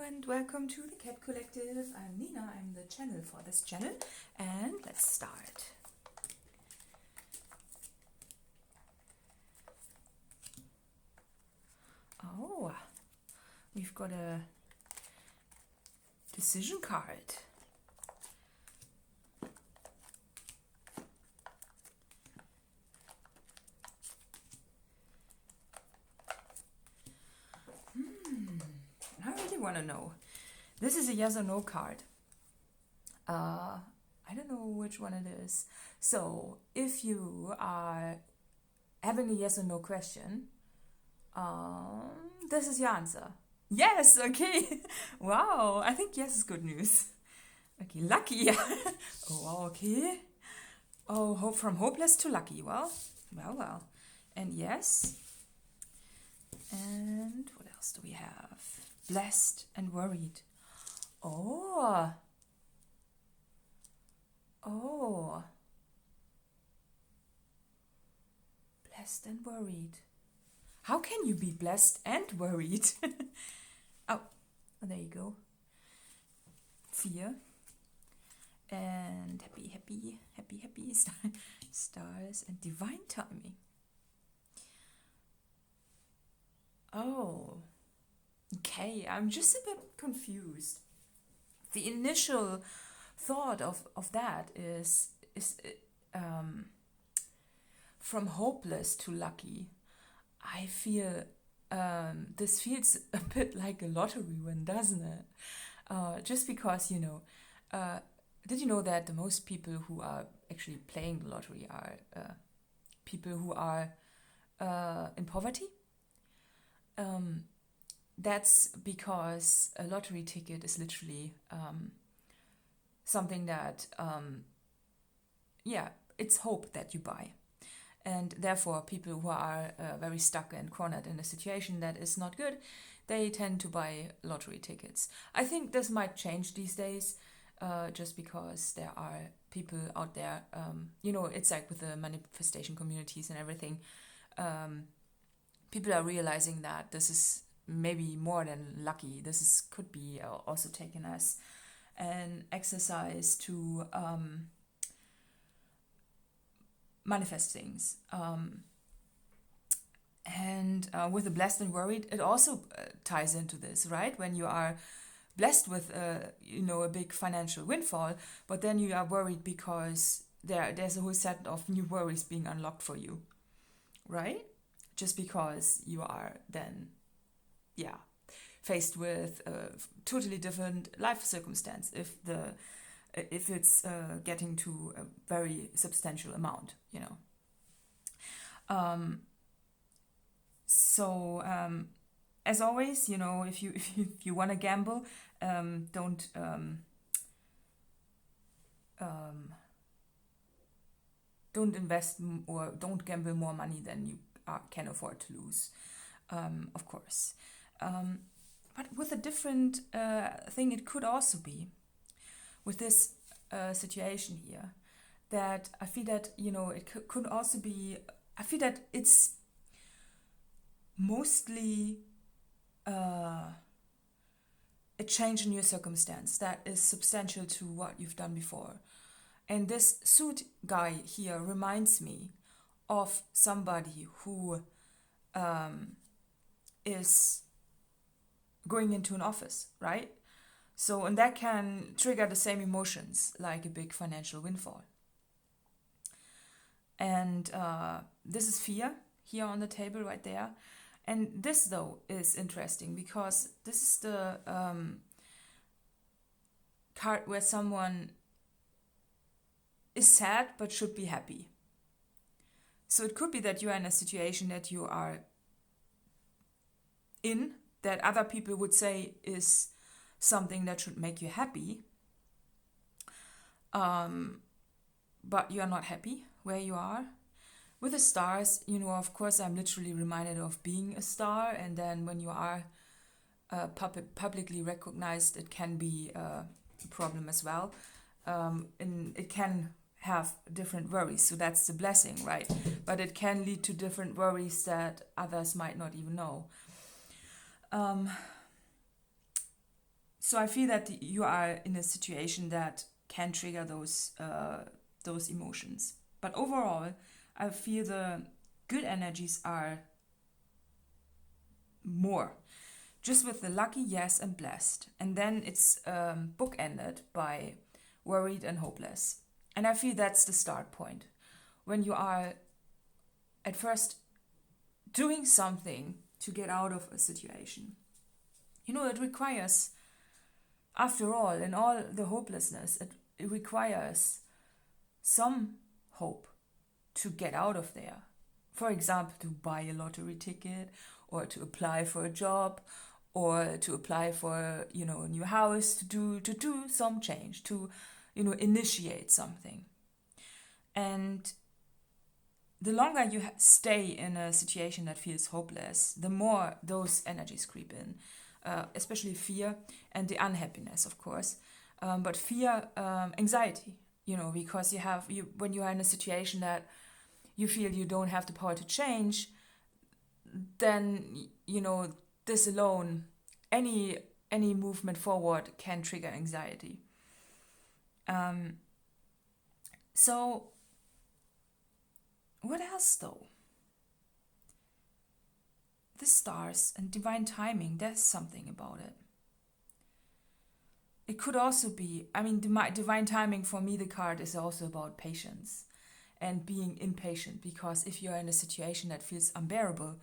and welcome to the Cat Collective. I'm Nina, I'm the channel for this channel, and let's start. Oh, we've got a decision card. I really want to know. This is a yes or no card. I don't know which one it is. So, if you are having a yes or no question, this is your answer. Yes, okay. Wow, I think yes is good news. Okay, lucky. Oh, okay. Oh, from hopeless to lucky. Well. And yes. And what else do we have? Blessed and worried. Oh. Blessed and worried. How can you be blessed and worried? Oh, there you go. Fear. And happy. Stars and divine timing. Oh. Okay, I'm just a bit confused. The initial thought of that is from hopeless to lucky. I feel this feels a bit like a lottery win, doesn't it? Just because, did you know that the most people who are actually playing the lottery are people who are in poverty? That's because a lottery ticket is literally something that, it's hope that you buy. And therefore, people who are very stuck and cornered in a situation that is not good, they tend to buy lottery tickets. I think this might change these days, just because there are people out there, it's like with the manifestation communities and everything, people are realizing that this is maybe more than lucky. This could be also taken as an exercise to manifest things. And with the blessed and worried, it also ties into this, right? When you are blessed with a big financial windfall, but then you are worried because there's a whole set of new worries being unlocked for you, right? Just because you are then faced with a totally different life circumstance if it's getting to a very substantial amount, So as always, if you want to gamble, don't invest or don't gamble more money than you can afford to lose, of course. But with a different thing, it could also be with this situation here, that I feel that, it could also be, I feel that it's mostly a change in your circumstance that is substantial to what you've done before. And this suit guy here reminds me of somebody who is going into an office, right? So, and that can trigger the same emotions like a big financial windfall. And this is fear here on the table right there. And this, though, is interesting because this is the card where someone is sad but should be happy. So it could be that you are in a situation that you are in, that other people would say is something that should make you happy, but you are not happy where you are. With the stars, of course, I'm literally reminded of being a star, and then when you are publicly recognized, it can be a problem as well. And it can have different worries, so that's the blessing, right? But it can lead to different worries that others might not even know. So I feel that you are in a situation that can trigger those emotions. But overall, I feel the good energies are more. Just with the lucky, yes, and blessed. And then it's bookended by worried and hopeless. And I feel that's the start point. When you are at first doing something to get out of a situation. You know, it requires, after all, in all the hopelessness, it requires some hope to get out of there. For example, to buy a lottery ticket, or to apply for a job, or to apply for, you know, a new house, to do some change, to, you know, initiate something. And the longer you stay in a situation that feels hopeless, the more those energies creep in, especially fear and the unhappiness, of course. But fear, anxiety, you know, because when you are in a situation that you feel you don't have the power to change, then, you know, this alone, any movement forward can trigger anxiety. So what else though? The stars and divine timing, there's something about it. It could also be, I mean, divine timing for me, the card is also about patience and being impatient, because if you're in a situation that feels unbearable,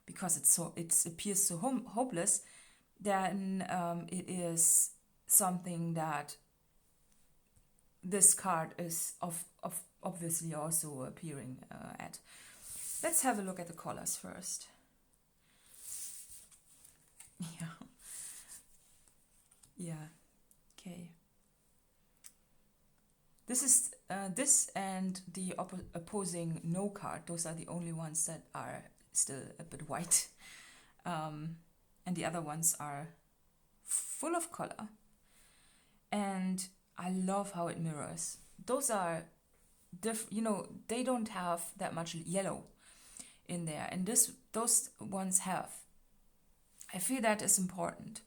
because it appears so hopeless, then it is something that this card is obviously also appearing at. Let's have a look at the colors first. Yeah. Okay. This is this and the opposing no card. Those are the only ones that are still a bit white, and the other ones are full of color. And I love how it mirrors. Those are you know, they don't have that much yellow in there, and those ones have. I feel that is important.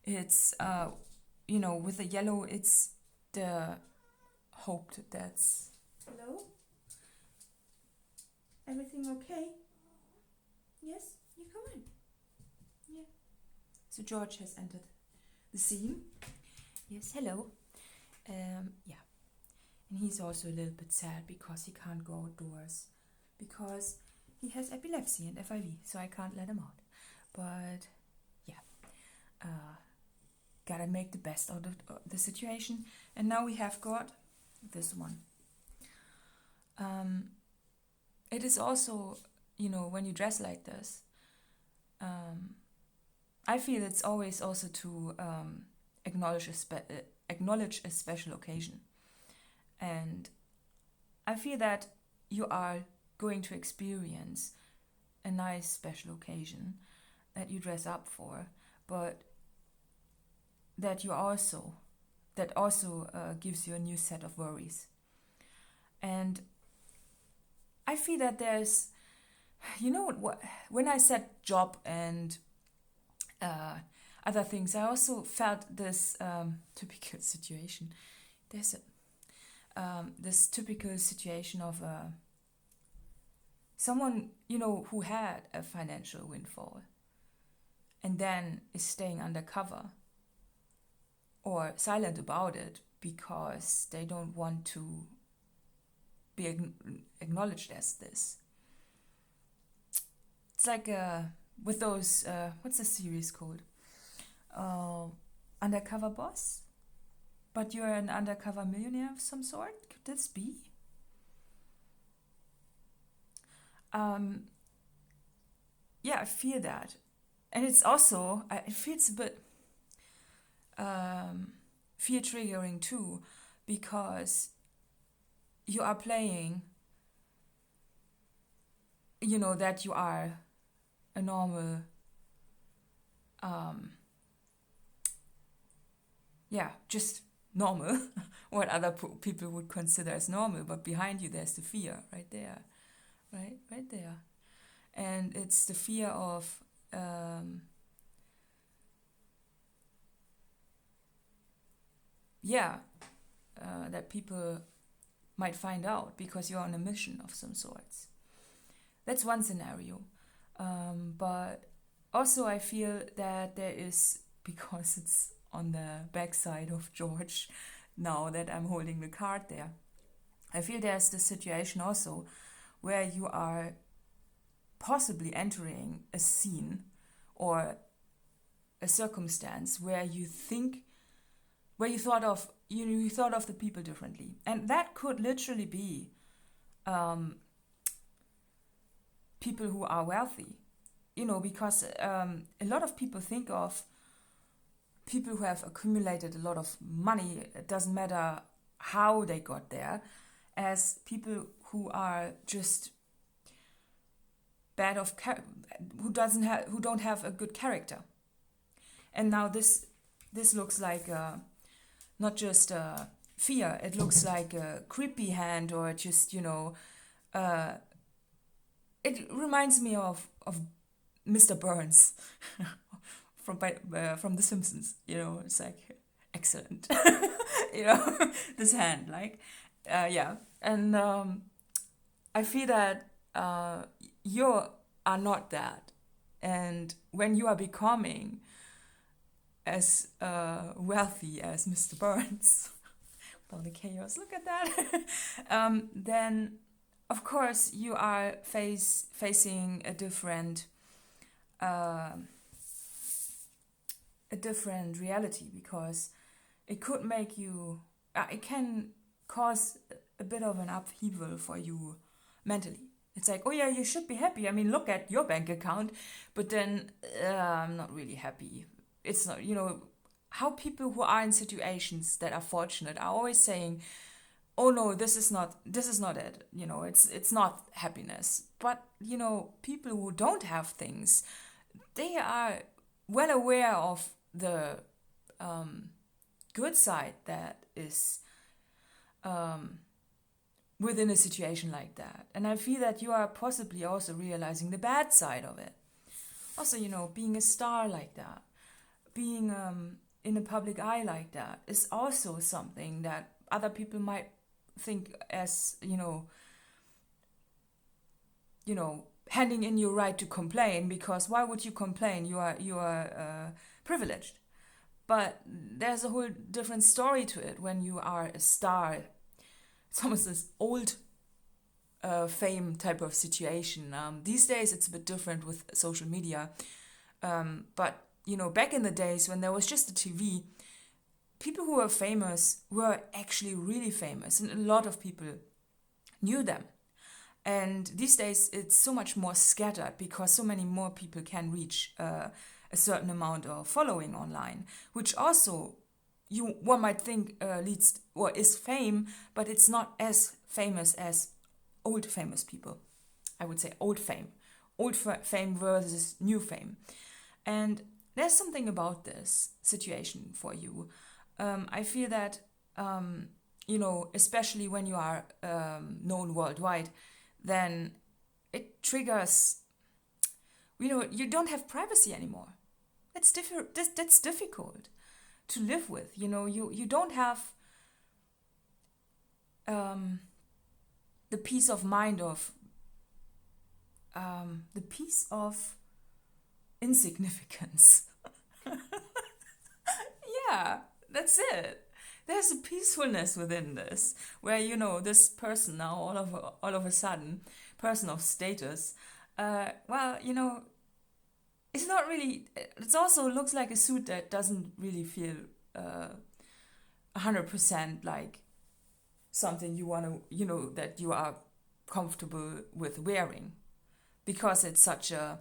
It's you know, with the yellow, it's the hope that's. Hello? Everything okay? Yes, you come in. Yeah. So George has entered the scene. Yes, hello. Yeah. And he's also a little bit sad because he can't go outdoors, because he has epilepsy and FIV, so I can't let him out. But yeah, gotta make the best out of the situation. And now we have got this one. It is also, you know, when you dress like this, I feel it's always also to acknowledge a special occasion. And I feel that you are going to experience a nice special occasion that you dress up for, but that also gives you a new set of worries. And I feel that there's, you know what, when I said job and other things, I also felt this typical situation. There's this typical situation of someone, you know, who had a financial windfall and then is staying undercover or silent about it because they don't want to be acknowledged as this. It's like with those, what's the series called? Undercover Boss? But you're an undercover millionaire of some sort? Could this be? Yeah, I feel that. And it's also, it feels a bit fear triggering too, because you are playing, you know, that you are a normal, just normal, what other people would consider as normal, but behind you there's the fear right there, right there. And it's the fear of that people might find out because you're on a mission of some sorts. That's one scenario. But also I feel that there is, because it's on the backside of George now that I'm holding the card there, I feel there's the situation also where you are possibly entering a scene or a circumstance where you thought of the people differently, and that could literally be people who are wealthy, because a lot of people think of people who have accumulated a lot of money. It doesn't matter how they got there, as people who are just who don't have a good character. And now this looks like not just fear. It looks like a creepy hand, or just it reminds me of Mr. Burns from The Simpsons. It's like excellent. This hand, like and I feel that you are not that, and when you are becoming as wealthy as Mr. Burns, with all the chaos, look at that, then of course you are facing a different reality, because it could make you, it can cause a bit of an upheaval for you mentally. It's like, oh yeah, you should be happy. I mean, look at your bank account, but then I'm not really happy. It's not, how people who are in situations that are fortunate are always saying, oh no, this is not it. It's not happiness. But, people who don't have things, they are well aware of the good side that is within a situation like that. And I feel that you are possibly also realizing the bad side of it. Also, being a star like that, being in a public eye like that, is also something that other people might think as, handing in your right to complain, because why would you complain? You are privileged. But there's a whole different story to it when you are a star. It's almost this old fame type of situation. These days it's a bit different with social media. But, back in the days when there was just a TV, people who were famous were actually really famous, and a lot of people knew them. And these days it's so much more scattered, because so many more people can reach a certain amount of following online, which also one might think leads or is fame, but it's not as famous as old famous people. I would say old fame versus new fame. And there's something about this situation for you. I feel that, especially when you are known worldwide, then it triggers, you don't have privacy anymore. That's difficult to live with. You don't have the peace of mind of the peace of insignificance. Yeah, that's it. There's a peacefulness within this, where this person now all of a sudden, person of status, it's not really. It also looks like a suit that doesn't really feel 100% like something you want to, that you are comfortable with wearing, because it's such a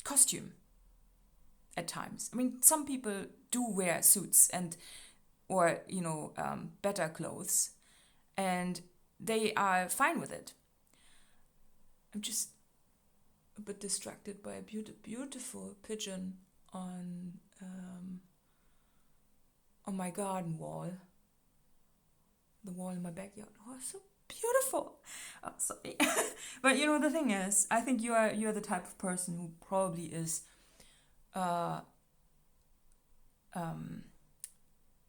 costume at times. I mean, some people do wear suits or better clothes, and they are fine with it. I'm just a bit distracted by a beautiful pigeon on my garden wall, the wall in my backyard. Oh, so beautiful. Oh, sorry. But the thing is, I think you are the type of person who probably is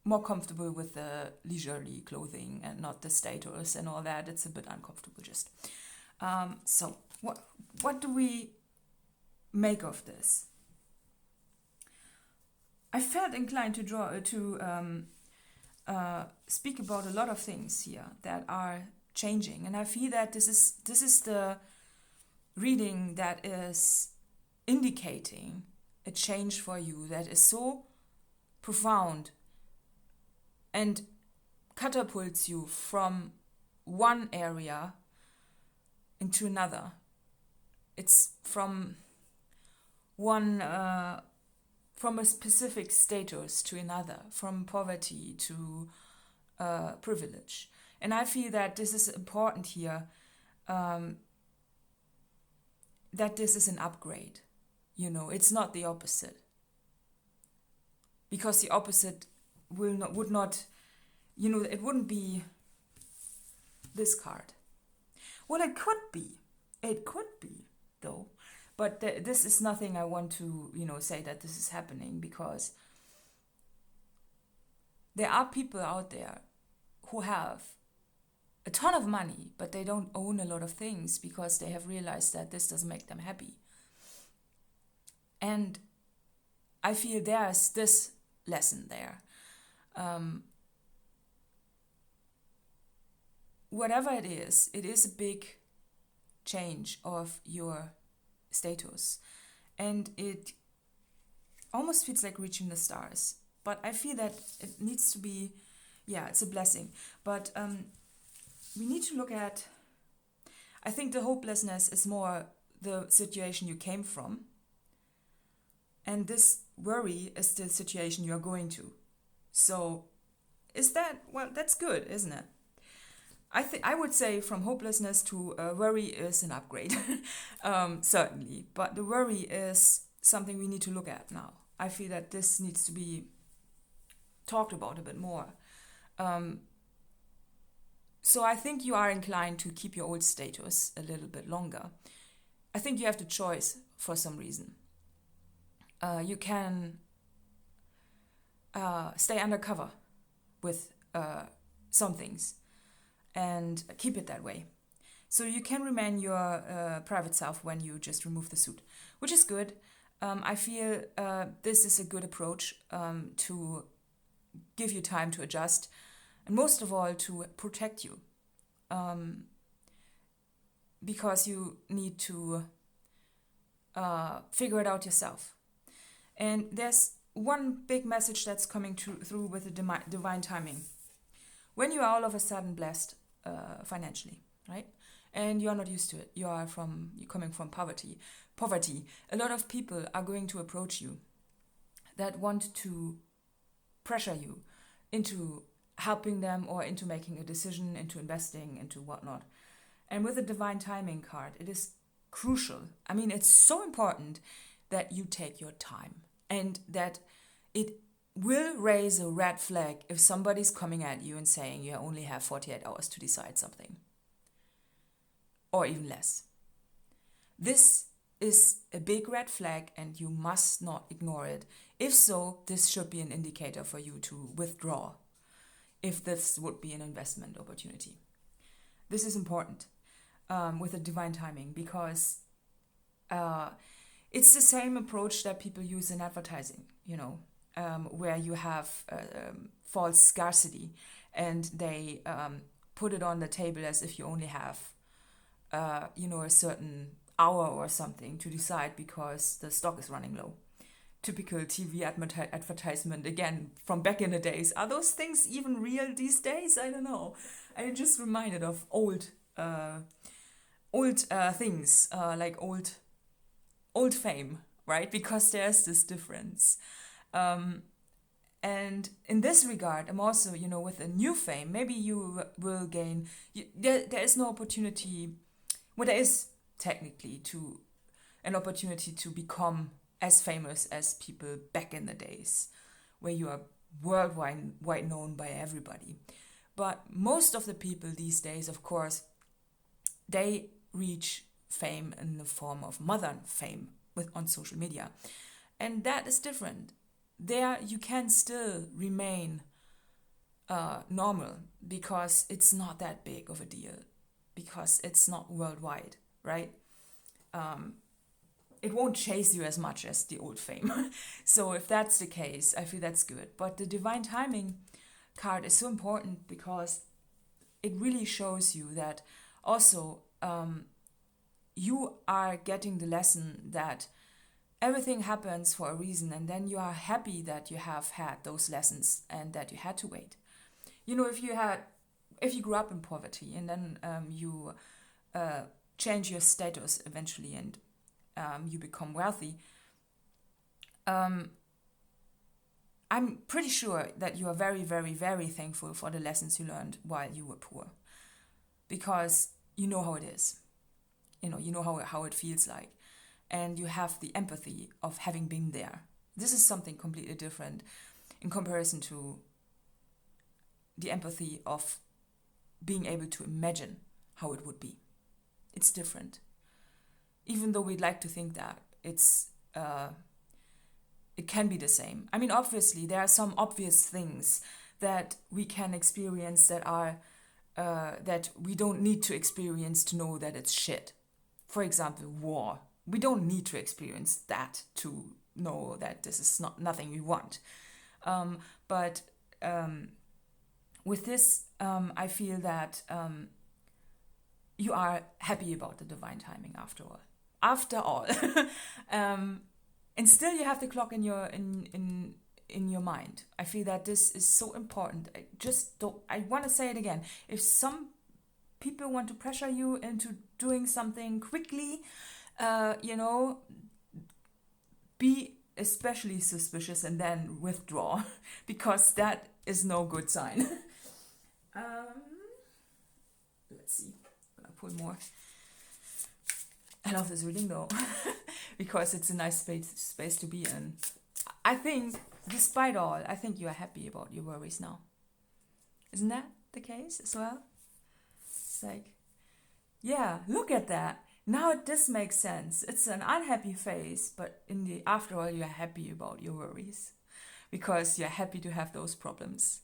more comfortable with the leisurely clothing and not the status and all that. It's a bit uncomfortable just. So what do we make of this? I felt inclined to speak about a lot of things here that are changing, and I feel that this is the reading that is indicating a change for you that is so profound and catapults you from one area into another. It's from from a specific status to another, from poverty to privilege. And I feel that this is important here, that this is an upgrade. It's not the opposite. Because the opposite would not, it wouldn't be this card. Well, it could be. It could be, though. But this is nothing I want to, say that this is happening, because there are people out there who have a ton of money, but they don't own a lot of things because they have realized that this doesn't make them happy. And I feel there's this lesson there. Whatever it is a big change of your status, and it almost feels like reaching the stars. But I feel that it needs to be, it's a blessing. But we need to look at, I think the hopelessness is more the situation you came from, and this worry is the situation you're going to. So that's good, isn't it? I would say from hopelessness to worry is an upgrade, certainly. But the worry is something we need to look at now. I feel that this needs to be talked about a bit more. So I think you are inclined to keep your old status a little bit longer. I think you have the choice for some reason. You can stay undercover with some things and keep it that way. So you can remain your private self when you just remove the suit, which is good. I feel this is a good approach to give you time to adjust, and most of all to protect you, because you need to figure it out yourself. And there's one big message that's coming through with the divine timing. When you are all of a sudden blessed financially, right? And you're not used to it. You're coming from poverty. A lot of people are going to approach you that want to pressure you into helping them or into making a decision, into investing, into whatnot. And with the divine timing card, it is crucial. I mean, it's so important that you take your time, and that it will raise a red flag if somebody's coming at you and saying you only have 48 hours to decide something, or even less. This is a big red flag, and you must not ignore it. If so, this should be an indicator for you to withdraw if this would be an investment opportunity. This is important with the divine timing, because it's the same approach that people use in advertising, where you have false scarcity, and they put it on the table as if you only have, a certain hour or something to decide because the stock is running low. Typical TV advertisement, again, from back in the days. Are those things even real these days? I don't know. I'm just reminded of old things, like old fame, right? Because there's this difference. And in this regard, I'm also, with a new fame, maybe you will gain, there is no opportunity, well, there is technically an opportunity to become as famous as people back in the days, where you are worldwide known by everybody. But most of the people these days, of course, they reach fame in the form of modern fame on social media. And that is different. there you can still remain normal, because it's not that big of a deal, because it's not worldwide, right? It won't chase you as much as the old fame. So if that's the case, I feel that's good. But the divine timing card is so important, because it really shows you that also you are getting the lesson that everything happens for a reason, and then you are happy that you have had those lessons and that you had to wait. You know, if you grew up in poverty and then you change your status eventually and you become wealthy, I'm pretty sure that you are very, very, very thankful for the lessons you learned while you were poor, because you know how it is. You know how it feels like, and you have the empathy of having been there. This is something completely different in comparison to the empathy of being able to imagine how it would be. It's different. Even though we'd like to think that it can be the same. I mean, obviously, there are some obvious things that we can experience that are that we don't need to experience to know that it's shit. For example, war. We don't need to experience that to know that this is nothing we want. But with this, I feel that you are happy about the divine timing after all. After all. And still you have the clock in your mind. I feel that this is so important. I want to say it again. If some people want to pressure you into doing something quickly, be especially suspicious and then withdraw, because that is no good sign. Let's see. I'm gonna pull more. I love this reading though, because it's a nice space to be in. I think, despite all, I think you are happy about your worries now. Isn't that the case as well? It's like, yeah, look at that. Now this makes sense. It's an unhappy phase, but after all, you're happy about your worries, because you're happy to have those problems.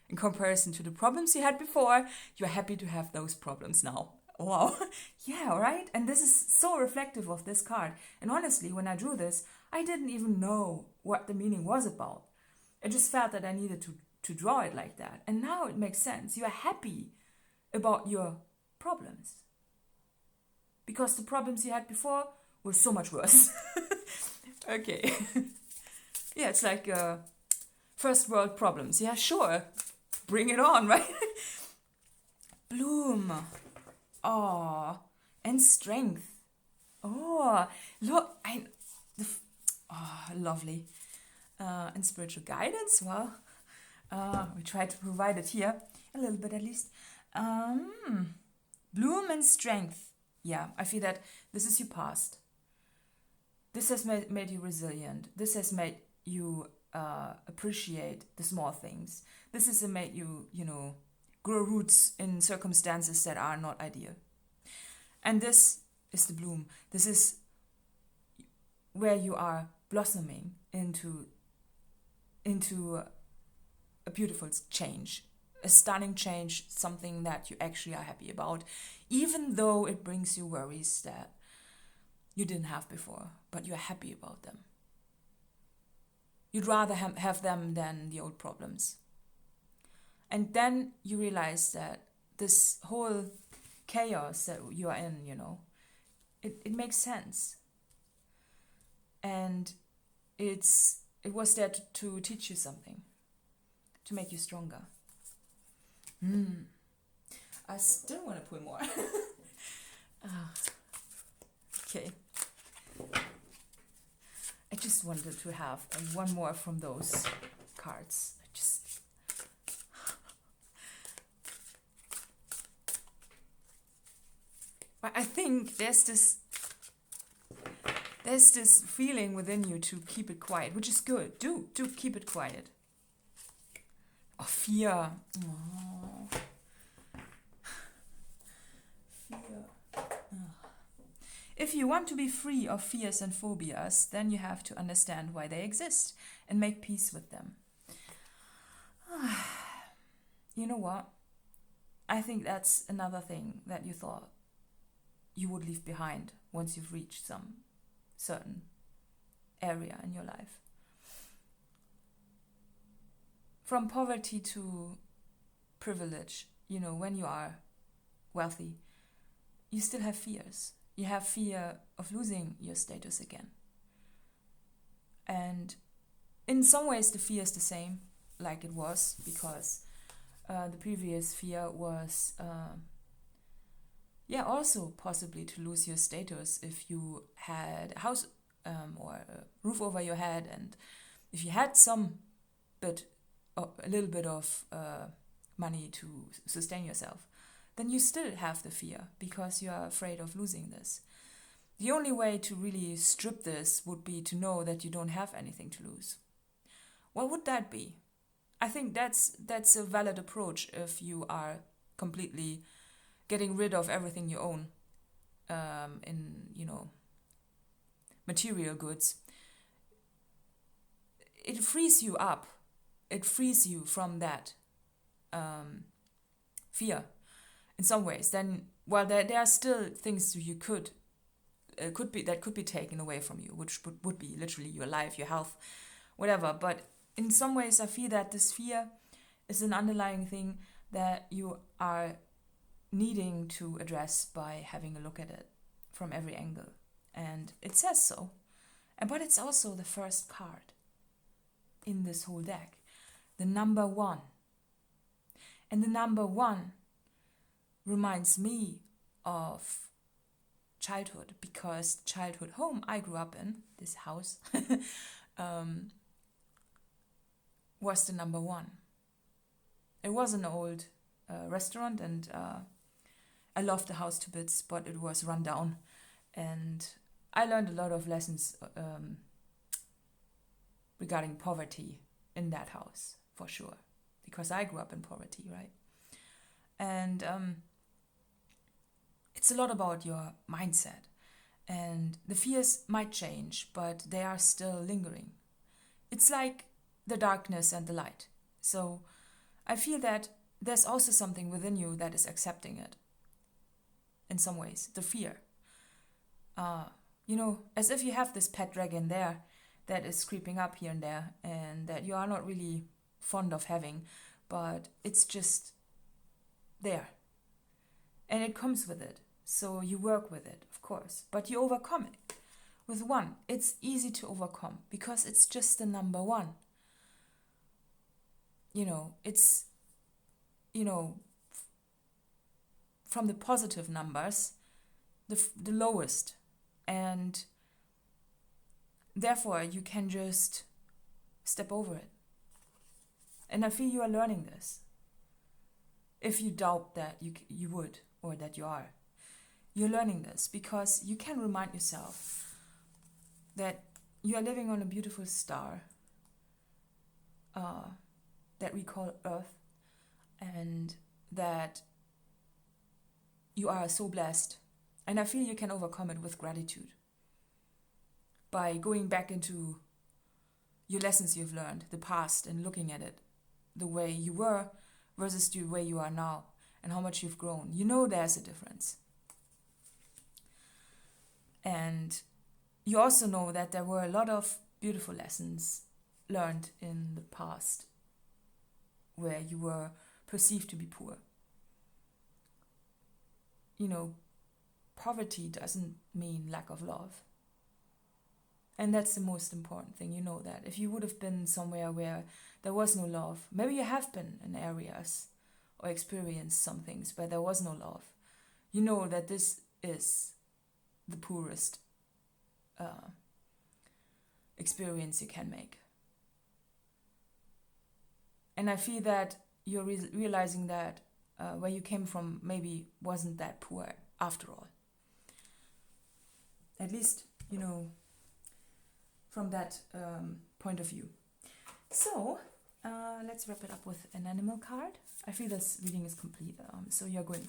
In comparison to the problems you had before, you're happy to have those problems now. Wow. Yeah, right? And this is so reflective of this card. And honestly, when I drew this, I didn't even know what the meaning was about. I just felt that I needed to draw it like that. And now it makes sense. You are happy about your problems, because the problems you had before were so much worse. Okay. Yeah, it's like first world problems. Yeah, sure. Bring it on, right? Bloom. Oh, and strength. Oh, look, lovely. And spiritual guidance. Well, we try to provide it here a little bit at least. Bloom and strength. Yeah, I feel that this is your past. This has made you resilient. This has made you appreciate the small things. This has made you, grow roots in circumstances that are not ideal. And this is the bloom. This is where you are blossoming into a beautiful change, a stunning change, something that you actually are happy about, even though it brings you worries that you didn't have before, but you're happy about them. You'd rather have them than the old problems. And then you realize that this whole chaos that you are in, it makes sense. And it was there to teach you something, to make you stronger. I still want to pull more. Okay. I just wanted to have one more from those cards. But I think there's this feeling within you to keep it quiet, which is good. Do keep it quiet. Oh, fear. Fear. If you want to be free of fears and phobias, then you have to understand why they exist and make peace with them. You know what? I think that's another thing that you thought you would leave behind once you've reached some certain area in your life. From poverty to privilege, when you are wealthy, you still have fears. You have fear of losing your status again. And in some ways the fear is the same like it was, because the previous fear was also possibly to lose your status if you had a house or a roof over your head, and if you had a little bit of money to sustain yourself, then you still have the fear because you are afraid of losing this. The only way to really strip this would be to know that you don't have anything to lose. What would that be? I think that's a valid approach if you are completely getting rid of everything you own in material goods. It frees you up. It frees you from that fear in some ways. Then, there are still things you could be taken away from you, which would be literally your life, your health, whatever. But in some ways, I feel that this fear is an underlying thing that you are needing to address by having a look at it from every angle. And it says so. But it's also the first card in this whole deck, the number 1. And the number 1 reminds me of childhood, because childhood home I grew up in, this house, was the number 1. It was an old restaurant, and I loved the house to bits, but it was run down, and I learned a lot of lessons regarding poverty in that house, for sure, because I grew up in poverty, right? And it's a lot about your mindset, and the fears might change, but they are still lingering. It's like the darkness and the light. So I feel that there's also something within you that is accepting it in some ways, the fear. As if you have this pet dragon there that is creeping up here and there, and that you are not really fond of having, but it's just there. And it comes with it. So you work with it, of course, but you overcome it. With 1, it's easy to overcome because it's just the number 1. It's, from the positive numbers, the lowest. And therefore, you can just step over it. And I feel you are learning this. If you doubt that you would, or that you are, you're learning this because you can remind yourself that you are living on a beautiful star that we call Earth, and that you are so blessed. And I feel you can overcome it with gratitude by going back into your lessons you've learned, the past, and looking at it the way you were versus the way you are now, and how much you've grown. There's a difference. And you also know that there were a lot of beautiful lessons learned in the past where you were perceived to be poor. Poverty doesn't mean lack of love. And that's the most important thing, that. If you would have been somewhere where there was no love, maybe you have been in areas or experienced some things where there was no love, that this is the poorest experience you can make. And I feel that you're realizing that where you came from maybe wasn't that poor after all. At least, from that point of view. So, let's wrap it up with an animal card. I feel this reading is complete. So you're going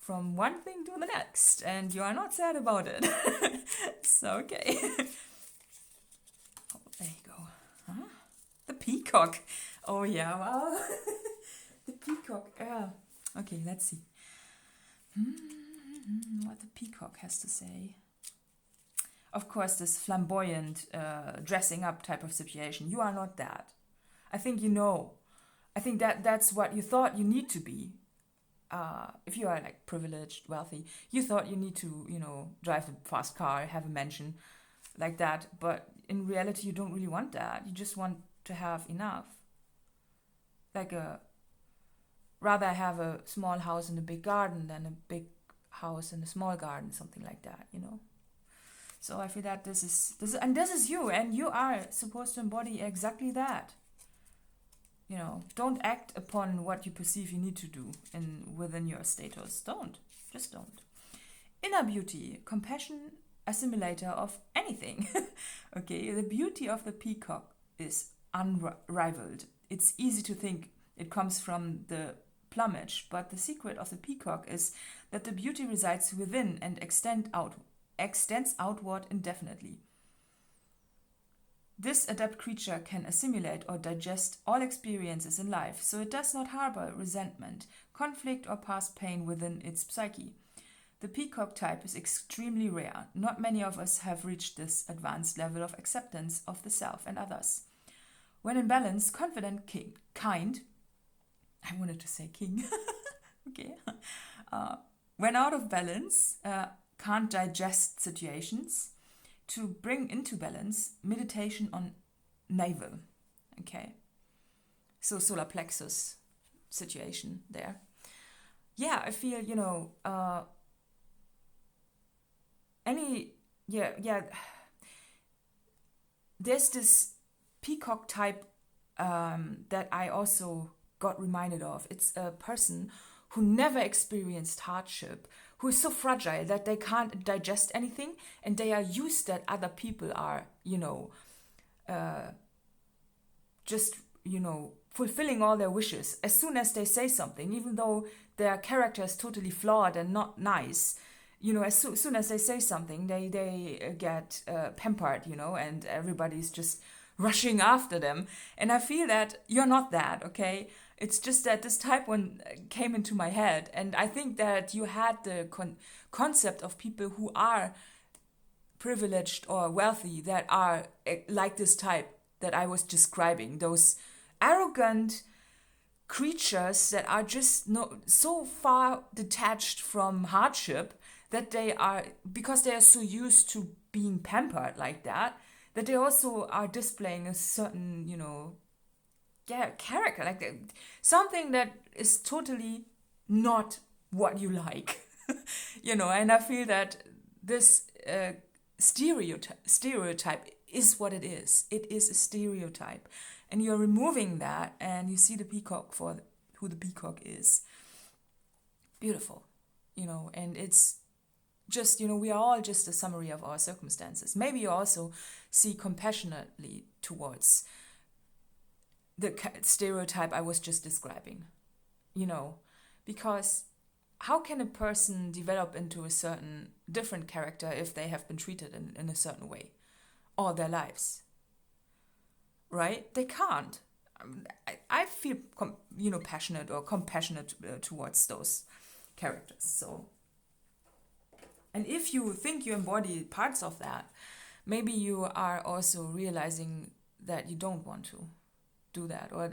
from one thing to the next, and you are not sad about it. So, okay. Oh, there you go. Huh? The peacock. Oh, yeah, well, the peacock. Okay, let's see. What the peacock has to say. Of course, this flamboyant dressing up type of situation. You are not that. I think you know. I think that's what you thought you need to be. If you are like privileged, wealthy, you thought you need to, drive a fast car, have a mansion like that. But in reality, you don't really want that. You just want to have enough. Rather have a small house in a big garden than a big house in a small garden, something like that, So I feel that this is you, and you are supposed to embody exactly that. Don't act upon what you perceive you need to do within your status. Just don't. Inner beauty, compassion, assimilator of anything. Okay, the beauty of the peacock is unrivaled. It's easy to think it comes from the plumage, but the secret of the peacock is that the beauty resides within and extends outward indefinitely. This adept creature can assimilate or digest all experiences in life, so it does not harbor resentment, conflict, or past pain within its psyche. The peacock type is extremely rare. Not many of us have reached this advanced level of acceptance of the self and others. When in balance, confident, kind, I wanted to say king, okay. When out of balance, can't digest situations. To bring into balance, meditation on navel, okay? So solar plexus situation there. Yeah, I feel, there's this peacock type that I also got reminded of. It's a person who never experienced hardship, who is so fragile that they can't digest anything, and they are used that other people are, fulfilling all their wishes as soon as they say something, even though their character is totally flawed and not nice. As soon as they say something, they get pampered, and everybody's just rushing after them. And I feel that you're not that, okay? It's just that this type one came into my head, and I think that you had the concept of people who are privileged or wealthy that are like this type that I was describing, those arrogant creatures that are just so far detached from hardship that they are, because they are so used to being pampered like that they also are displaying a certain, character, like something that is totally not what you like, and I feel that this stereotype is what it is. It is a stereotype, and you're removing that, and you see the peacock for who the peacock is. Beautiful, and it's just, we are all just a summary of our circumstances. Maybe you also see compassionately towards the stereotype I was just describing, because how can a person develop into a certain different character if they have been treated in a certain way all their lives, right? They can't. I feel, passionate or compassionate towards those characters, so. And if you think you embody parts of that, maybe you are also realizing that you don't want to do that, or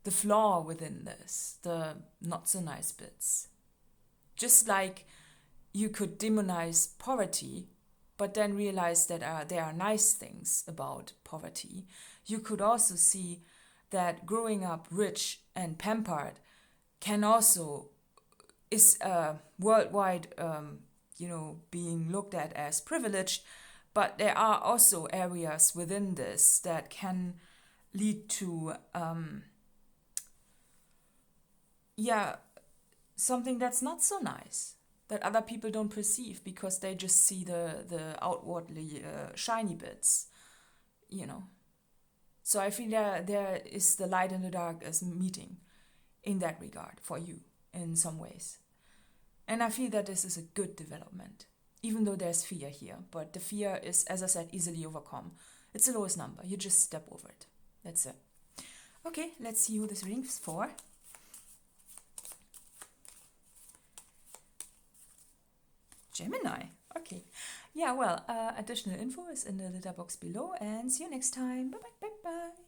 the flaw within this, the not so nice bits. Just like you could demonize poverty, but then realize that there are nice things about poverty, you could also see that growing up rich and pampered can also is worldwide, being looked at as privileged, but there are also areas within this that can lead to, something that's not so nice, that other people don't perceive because they just see the outwardly shiny bits, So I feel there is the light and the dark as meeting in that regard for you. in some ways. And I feel that this is a good development, even though there's fear here. But the fear is, as I said, easily overcome. It's the lowest number. You just step over it. That's it. Okay, let's see who this reading is for. Gemini. Okay. Yeah, well, additional info is in the letter box below, and see you next time. Bye bye bye bye.